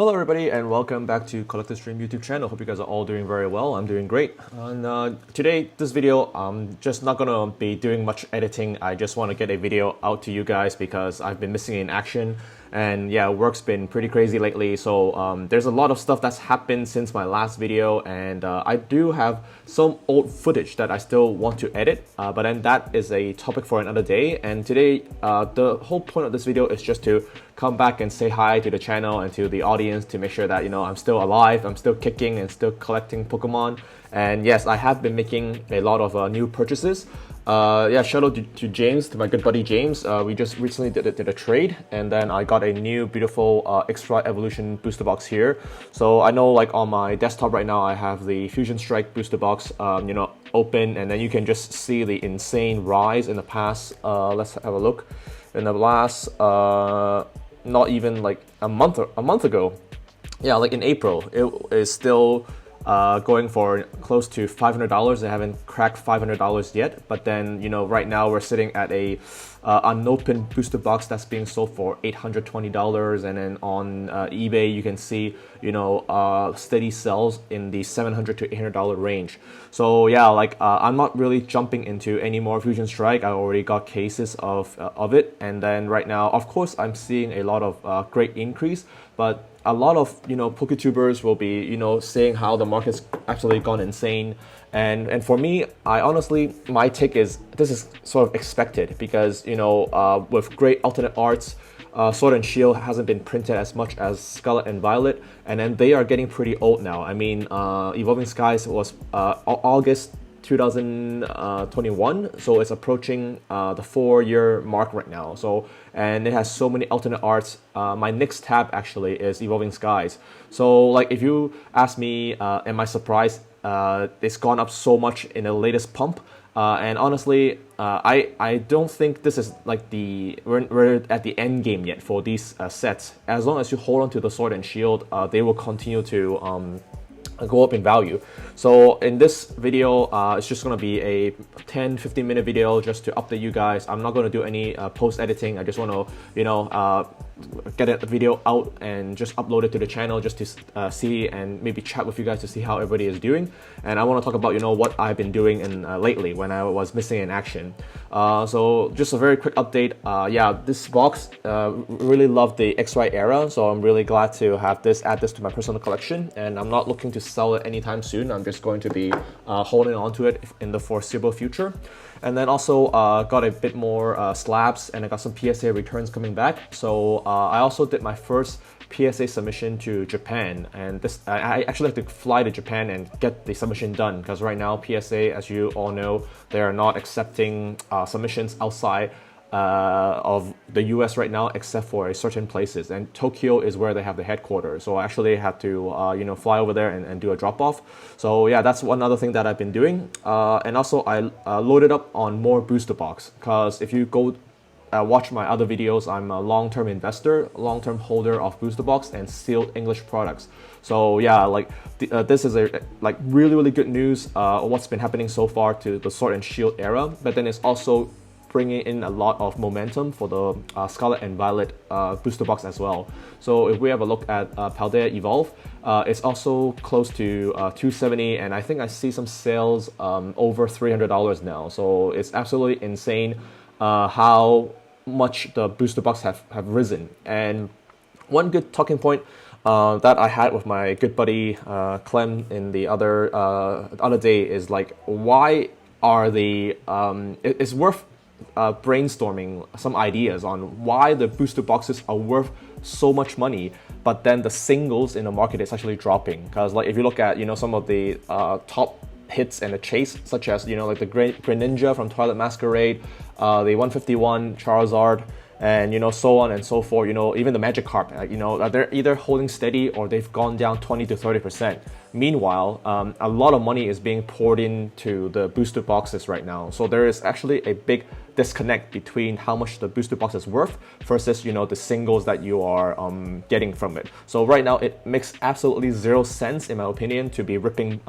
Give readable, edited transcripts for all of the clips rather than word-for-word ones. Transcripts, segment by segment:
Hello everybody and welcome back to Collector Stream YouTube channel. Hope you guys are all doing very well. I'm doing great. And today, this video, I'm just not gonna be doing much editing. I just want to get a video out to you guys because I've been missing in action. And yeah, work's been pretty crazy lately, so there's a lot of stuff that's happened since my last video, and I do have some old footage that I still want to edit, but then that is a topic for another day. And today, the whole point of this video is just to come back and say hi to the channel and to the audience to make sure that, you know, I'm still alive, I'm still kicking and still collecting Pokemon. And yes, I have been making a lot of new purchases. Yeah, shout out to James, to my good buddy James. We just recently did a trade, and then I got a new beautiful Extra Evolution booster box here. So I know, like, on my desktop right now, I have the Fusion Strike booster box, you know, open, and then you can just see the insane rise in the past. Let's have a look. In the last, not even like a month ago, yeah, like in April, it is still going for close to $500. They haven't cracked $500 yet, but then, you know, right now we're sitting at a unopened booster box that's being sold for $820, and then on eBay you can see, you know, steady sales in the $700 to $800 range. So yeah, like I'm not really jumping into any more Fusion Strike. I already got cases of it, and then right now, of course, I'm seeing a lot of great increase, but a lot of, you know, PokeTubers will be, you know, saying how the market's absolutely gone insane. And for me, I honestly, my take is this is sort of expected because, you know, with great alternate arts, Sword and Shield hasn't been printed as much as Scarlet and Violet, and then they are getting pretty old now. I mean, Evolving Skies was August 2021, so it's approaching the 4-year mark right now. So, and it has so many alternate arts. My next tab actually is Evolving Skies. So, like, if you ask me, am I surprised it's gone up so much in the latest pump? And honestly, I don't think this is like we're at the end game yet for these sets. As long as you hold on to the Sword and Shield, they will continue to go up in value. So in this video, it's just going to be a 10-15 minute video just to update you guys. I'm not going to do any post editing. I just want to, you know, get a video out and just upload it to the channel just to see and maybe chat with you guys to see how everybody is doing. And I want to talk about, you know, what I've been doing in lately when I was missing in action. So just a very quick update. Yeah, this box, really love the X-Y era, so I'm really glad to have this, add this to my personal collection, and I'm not looking to sell it anytime soon. I'm just going to be holding on to it in the foreseeable future. And then also got a bit more slabs, and I got some PSA returns coming back. So I also did my first PSA submission to Japan, and this I actually have to fly to Japan and get the submission done because right now PSA, as you all know, they are not accepting submissions outside of the US right now, except for certain places, and Tokyo is where they have the headquarters. So I actually had to you know, fly over there and do a drop off. So yeah, that's one other thing that I've been doing. And also I loaded up on more booster box, because if you go watch my other videos, I'm a long-term investor, long-term holder of booster box and sealed English products. So yeah, like this is a like really good news what's been happening so far to the Sword and Shield era, but then it's also bringing in a lot of momentum for the Scarlet and Violet booster box as well. So if we have a look at Paldea Evolve, it's also close to $270, and I think I see some sales over $300 now. So it's absolutely insane how much the booster box have risen. And one good talking point that I had with my good buddy Clem in the other day is like, why are the it's worth brainstorming some ideas on why the booster boxes are worth so much money, but then the singles in the market is actually dropping. Because like if you look at, you know, some of the top hits and the chase, such as, you know, like the Greninja from Twilight Masquerade, the 151 Charizard, and, you know, so on and so forth. You know, even the Magikarp, you know, they're either holding steady or they've gone down 20 to 30%. Meanwhile, a lot of money is being poured into the booster boxes right now. So there is actually a big disconnect between how much the booster box is worth versus, you know, the singles that you are getting from it. So right now, it makes absolutely zero sense, in my opinion, to be ripping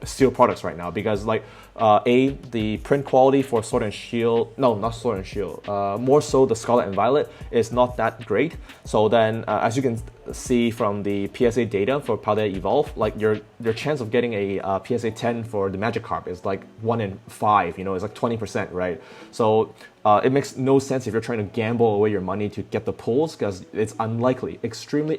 sealed products right now, because like the print quality for Sword and Shield, no, not Sword and Shield, more so the Scarlet and Violet is not that great. So then as you can see from the PSA data for Paldea Evolve, like your chance of getting a PSA 10 for the Magikarp is like 1 in 5. You know, it's like 20%, right? So it makes no sense if you're trying to gamble away your money to get the pulls, because it's unlikely, extremely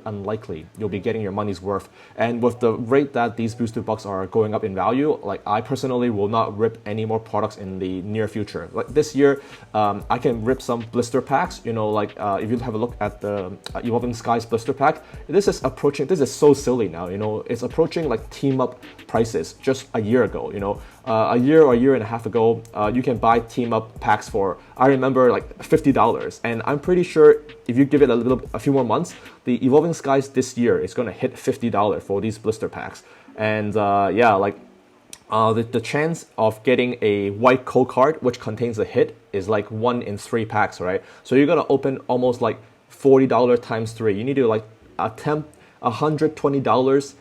unlikely you'll be getting your money's worth. And with the rate that these booster box are going up in value, like I personally will not rip any more products in the near future. Like this year, I can rip some blister packs. You know, like if you have a look at the Evolving Skies blister pack, this is so silly now. You know, it's approaching like team up prices just a year ago. You know, a year or a year and a half ago, you can buy team up packs for, I remember, like $50. And I'm pretty sure if you give it a few more months, the Evolving Skies this year is going to hit $50 for these blister packs. And yeah, like the chance of getting a white code card which contains a hit is like 1 in 3 packs, right? So you're going to open almost like $40 times 3. You need to like attempt $120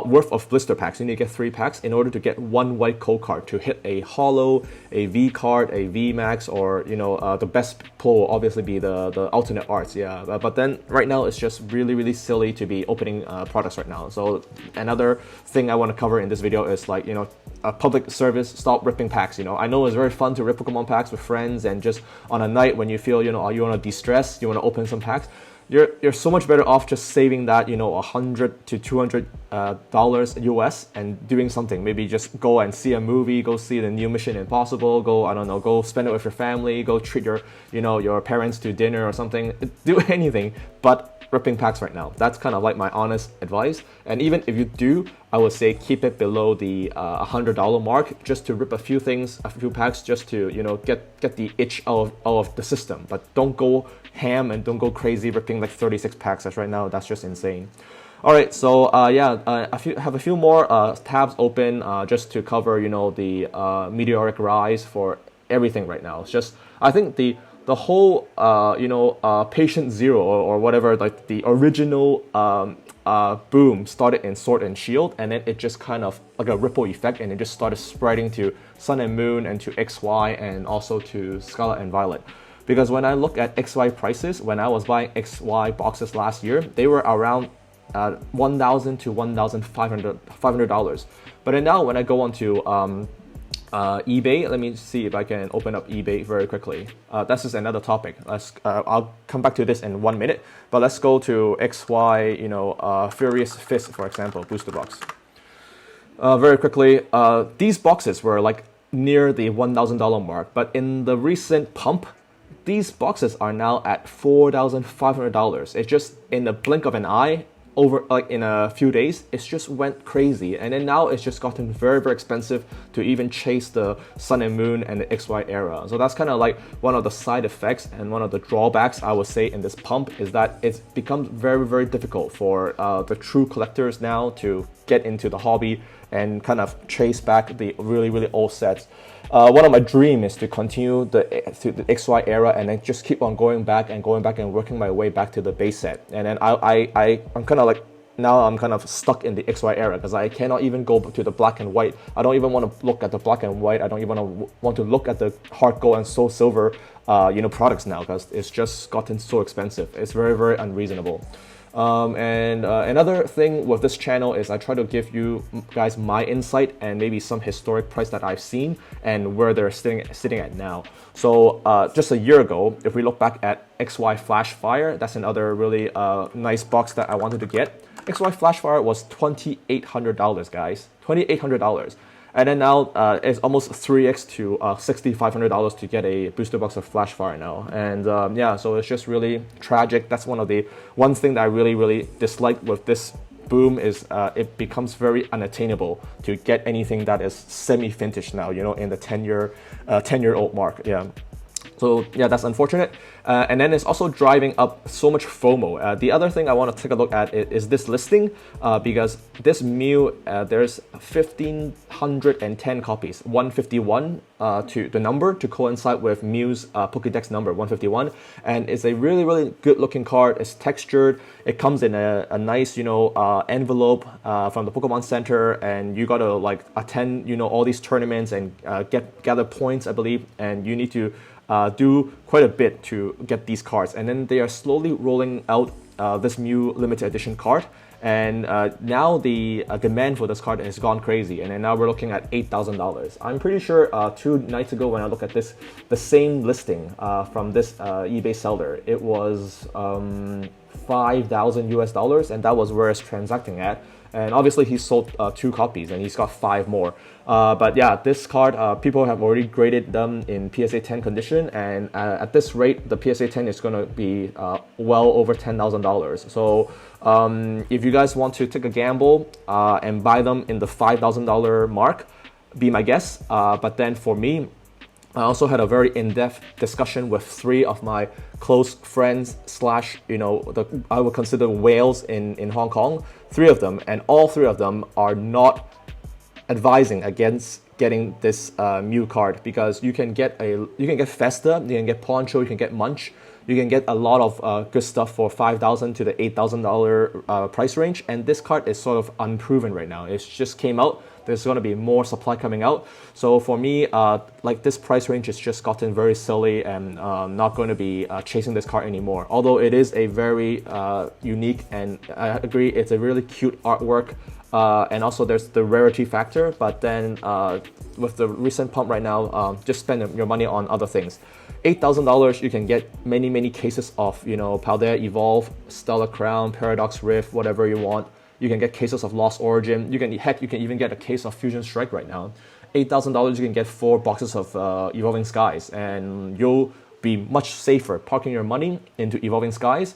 worth of blister packs. You need to get 3 packs in order to get 1 white code card to hit a holo, a V card, a V Max, or you know, the best pull will obviously be the alternate arts. Yeah, but then right now it's just really silly to be opening products right now. So another thing I want to cover in this video is, like, you know, a public service: stop ripping packs. You know, I know it's very fun to rip Pokemon packs with friends, and just on a night when you feel, you know, you want to de-stress, you want to open some packs. You're so much better off just saving that, you know, $100 to $200 US and doing something. Maybe just go and see a movie, go see the new Mission Impossible, go, I don't know, go spend it with your family, go treat your, you know, your parents to dinner or something. Do anything but ripping packs right now. That's kind of like my honest advice. And even if you do, I would say keep it below the $100 mark, just to rip a few things, a few packs, just to, you know, get the itch out of the system. But don't go ham and don't go crazy ripping like 36 packs. As right now, that's just insane. All right, so yeah, I have a few more tabs open just to cover, you know, the meteoric rise for everything right now. It's just, I think the whole you know, Patient Zero or whatever, like the original boom started in Sword and Shield, and then it just kind of like a ripple effect, and it just started spreading to Sun and Moon and to XY and also to Scarlet and Violet. Because when I look at XY prices, when I was buying XY boxes last year, they were around $1,000 to $1,500. But then now when I go onto eBay, let me see if I can open up eBay very quickly. This is another topic. I'll come back to this in 1 minute. But let's go to XY, you know, Furious Fist, for example, booster box. Very quickly, these boxes were like near the $1,000 mark, but in the recent pump, these boxes are now at $4,500. It's just in the blink of an eye. Over like in a few days, it just went crazy, and then now it's just gotten very expensive to even chase the Sun and Moon and the XY era. So that's kind of like one of the side effects and one of the drawbacks, I would say, in this pump, is that it's become very difficult for the true collectors now to get into the hobby and kind of chase back the really old sets. One of my dreams is to continue the XY era and then just keep on going back and working my way back to the base set. And then I'm kind of like, now I'm kind of stuck in the XY era because I cannot even go to the black and white. I don't even want to look at the black and white. I don't even want to look at the hard gold and soul silver you know, products now, because it's just gotten so expensive. It's very unreasonable. And another thing with this channel is I try to give you guys my insight and maybe some historic price that I've seen and where they're sitting at now. So just a year ago, if we look back at XY Flashfire, that's another really nice box that I wanted to get. XY Flashfire was $2,800, guys, $2,800. And then now it's almost 3x to $6,500 to get a booster box of Flashfire now. And yeah, so it's just really tragic. That's one thing that I really dislike with this boom is it becomes very unattainable to get anything that is semi-vintage now, you know, in the 10-year-old mark. Yeah. So yeah, that's unfortunate. And then it's also driving up so much FOMO. The other thing I want to take a look at is this listing, because this Mew, there's 1,510 copies, 151 to the number to coincide with Mew's Pokédex number, 151. And it's a really good looking card. It's textured. It comes in a nice, you know, envelope from the Pokemon Center, and you gotta like attend, you know, all these tournaments and gather points, I believe, and you need to do quite a bit to get these cards, and then they are slowly rolling out this new limited edition card. And now the demand for this card has gone crazy, and then now we're looking at $8,000. I'm pretty sure 2 nights ago when I looked at this, the same listing from this eBay seller, it was 5,000 US dollars, and that was where it's transacting at. And obviously he sold 2 copies and he's got 5 more. But yeah, this card, people have already graded them in PSA 10 condition, and at this rate, the PSA 10 is going to be well over $10,000. So if you guys want to take a gamble and buy them in the $5,000 mark, be my guest. But then for me, I also had a very in-depth discussion with 3 of my close friends slash, I would consider whales in Hong Kong, 3 of them, and all 3 of them are not advising against getting this Mew card, because you can get Festa, you can get Poncho, you can get Munch, you can get a lot of good stuff for $5,000 to the $8,000 price range, and this card is sort of unproven right now. It just came out. There's going to be more supply coming out. So for me, like this price range has just gotten very silly, and not going to be chasing this card anymore. Although it is a very unique, and I agree, it's a really cute artwork. And also there's the rarity factor, but then with the recent pump right now, just spend your money on other things. $8,000, you can get many cases of, Paldea Evolve, Stellar Crown, Paradox Rift, whatever you want. You can get cases of Lost Origin. You can even get a case of Fusion Strike right now. $8,000, you can get 4 boxes of Evolving Skies, and you'll be much safer parking your money into Evolving Skies.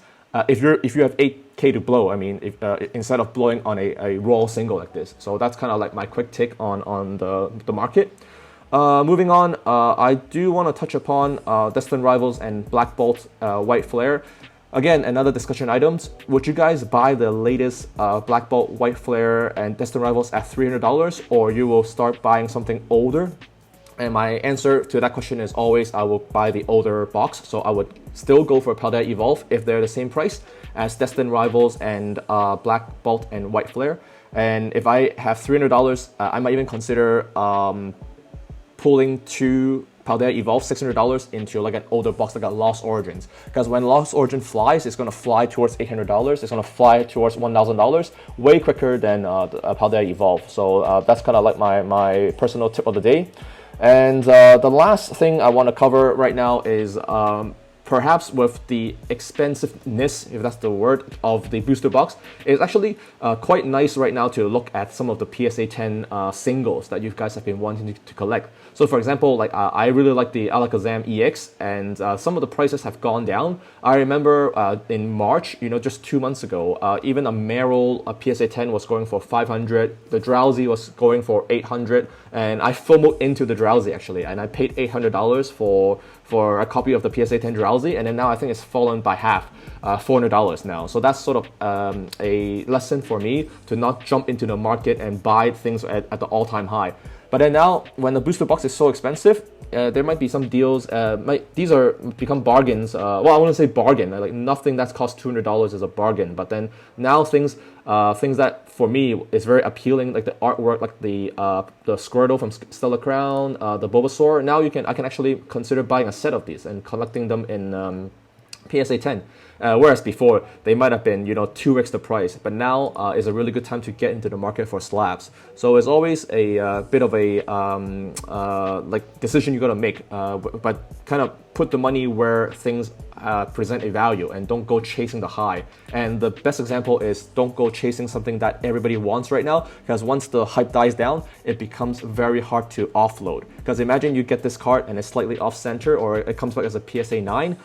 If you have 8K to blow, I mean, instead of blowing on a raw single like this. So that's kind of like my quick take on the market. Moving on, I do want to touch upon Destined Rivals and Black Bolt White Flare. Again, another discussion items. Would you guys buy the latest Black Bolt White Flare and Destined Rivals at $300, or you will start buying something older? And my answer to that question is always I will buy the older box. So I would still go for Paldea Evolve if they're the same price as Destined Rivals and Black Bolt and White Flare. And if I have $300, I might even consider pulling 2 Paldea Evolve $600 into like an older box like a Lost Origins, because when Lost Origin flies, it's going to fly towards $800. It's going to fly towards $1,000 way quicker than Paldea Evolve. So that's kind of like my personal tip of the day. And the last thing I want to cover right now is perhaps with the expensiveness, if that's the word, of the booster box, it's actually quite nice right now to look at some of the PSA 10 singles that you guys have been wanting to collect. So for example, like I really like the Alakazam EX, and some of the prices have gone down. I remember in March, just 2 months ago, even a Meryl PSA 10 was going for $500, the Drowsy was going for $800, and I FOMO'd into the Drowsy actually, and I paid $800 for a copy of the PSA 10 Drowsy, and then now I think it's fallen by half, $400 now. So that's sort of a lesson for me to not jump into the market and buy things at the all-time high. But then now, when the booster box is so expensive, there might be some deals. These are become bargains. Well, I wouldn't say bargain. Like nothing that's cost $200 is a bargain. But then now things that for me is very appealing, like the artwork, like the Squirtle from Stellar Crown, the Bulbasaur. Now I can actually consider buying a set of these and collecting them in PSA 10. Whereas before they might have been 2x the price, but now is a really good time to get into the market for slabs. So it's always a bit of a like decision you got to make, but kind of put the money where things present a value, and don't go chasing the high. And the best example is don't go chasing something that everybody wants right now, because once the hype dies down, it becomes very hard to offload. Because imagine you get this card and it's slightly off center, or it comes back as a PSA 9.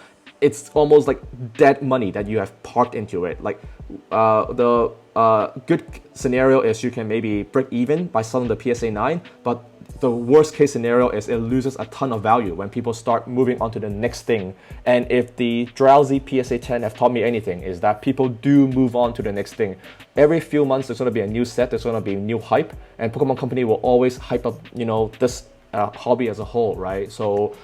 It's almost like dead money that you have parked into it. Like the good scenario is you can maybe break even by selling the PSA 9, but the worst case scenario is it loses a ton of value when people start moving on to the next thing. And if the Drowsy PSA 10 have taught me anything, is that people do move on to the next thing. Every few months there's going to be a new set, there's going to be new hype, and Pokemon Company will always hype up this hobby as a whole, right? So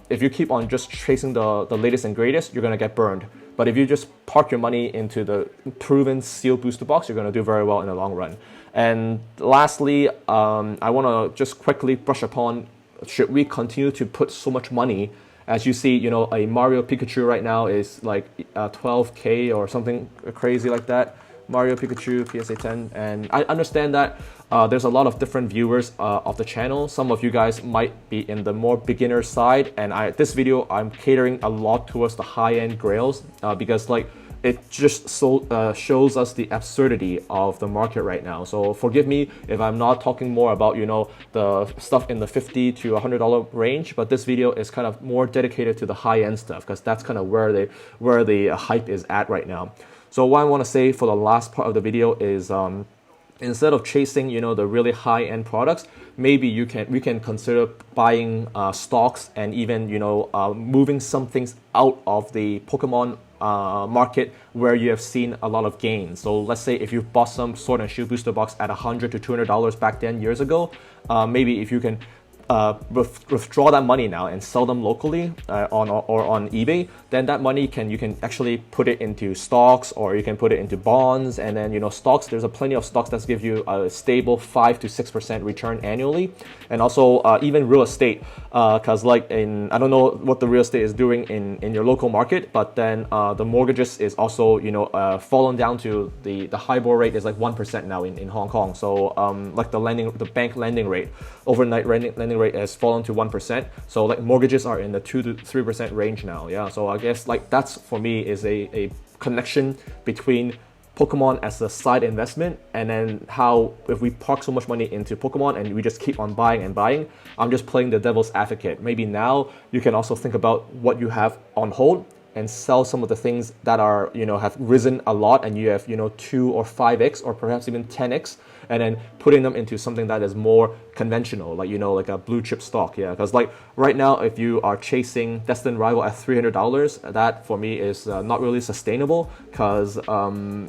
if you keep on just chasing the latest and greatest, you're going to get burned. But if you just park your money into the proven sealed booster box, you're going to do very well in the long run. And lastly, I want to just quickly brush upon, should we continue to put so much money As you see, a Mario Pikachu right now is like 12K or something crazy like that. Mario Pikachu PSA 10, and I understand that there's a lot of different viewers of the channel. Some of you guys might be in the more beginner side, and this video I'm catering a lot towards the high-end grails because like it just shows us the absurdity of the market right now. So forgive me if I'm not talking more about the stuff in the $50 to $100 range, but this video is kind of more dedicated to the high-end stuff because that's kind of where the hype is at right now. So what I want to say for the last part of the video is instead of chasing the really high-end products, maybe we can consider buying stocks and even moving some things out of the Pokemon market where you have seen a lot of gains. So let's say if you bought some Sword and Shield booster box at $100 to $200 back then years ago, maybe if you can withdraw that money now and sell them locally on eBay, then that money you can actually put it into stocks, or you can put it into bonds. And then stocks, there's plenty of stocks that give you a stable 5 to 6% return annually. And also even real estate, because I don't know what the real estate is doing in your local market, but then the mortgages is also fallen down to the HIBOR rate is like 1% now in Hong Kong. So like the bank lending rate, overnight lending rate has fallen to 1%. So like mortgages are in the 2 to 3% range now. Yeah. So I guess like that's for me is a connection between Pokemon as a side investment, and then how if we park so much money into Pokemon and we just keep on buying and buying, I'm just playing the devil's advocate. Maybe now you can also think about what you have on hold and sell some of the things that are have risen a lot, and you have 2 or 5x or perhaps even 10x, and then putting them into something that is more conventional, like like a blue chip stock. Yeah, because like right now, if you are chasing Destined Rival at $300, that for me is not really sustainable, because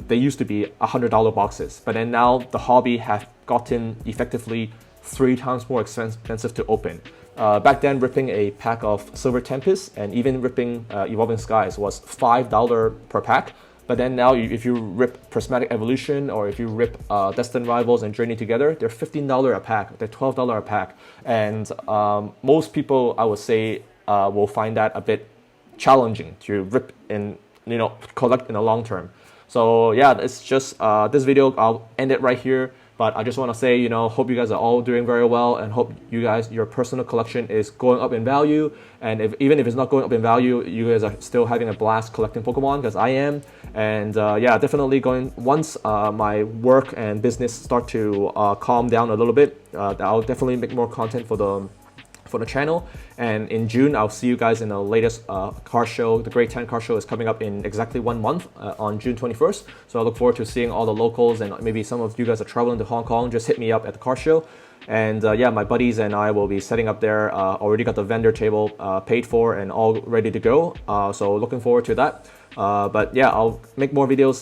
they used to be $100 boxes, but then now the hobby have gotten effectively 3 times more expensive to open. Back then, ripping a pack of Silver Tempest and even ripping Evolving Skies was $5 per pack. But then now, if you rip Prismatic Evolution, or if you rip Destined Rivals and Journey together, they're $15 a pack, they're $12 a pack. And most people, I would say, will find that a bit challenging to rip and collect in the long term. So yeah, it's just this video, I'll end it right here. But I just want to say, hope you guys are all doing very well, and hope your personal collection is going up in value. And even if it's not going up in value, you guys are still having a blast collecting Pokemon, because I am. And yeah, definitely once my work and business start to calm down a little bit, I'll definitely make more content for the channel. And in June, I'll see you guys in the latest car show. The Great 10 car show is coming up in exactly 1 month on June 21st. So I look forward to seeing all the locals, and maybe some of you guys are traveling to Hong Kong, just hit me up at the car show. And yeah, my buddies and I will be setting up there. Already got the vendor table paid for and all ready to go. So looking forward to that. But yeah, I'll make more videos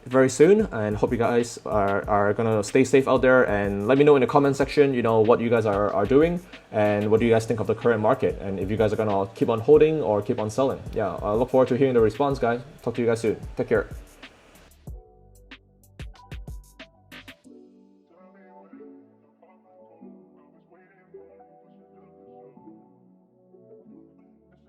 very soon, and hope you guys are gonna stay safe out there, and let me know in the comment section what you guys are doing, and what do you guys think of the current market, and if you guys are gonna keep on holding or keep on selling. Yeah, I look forward to hearing the response, guys. Talk to you guys soon. Take care.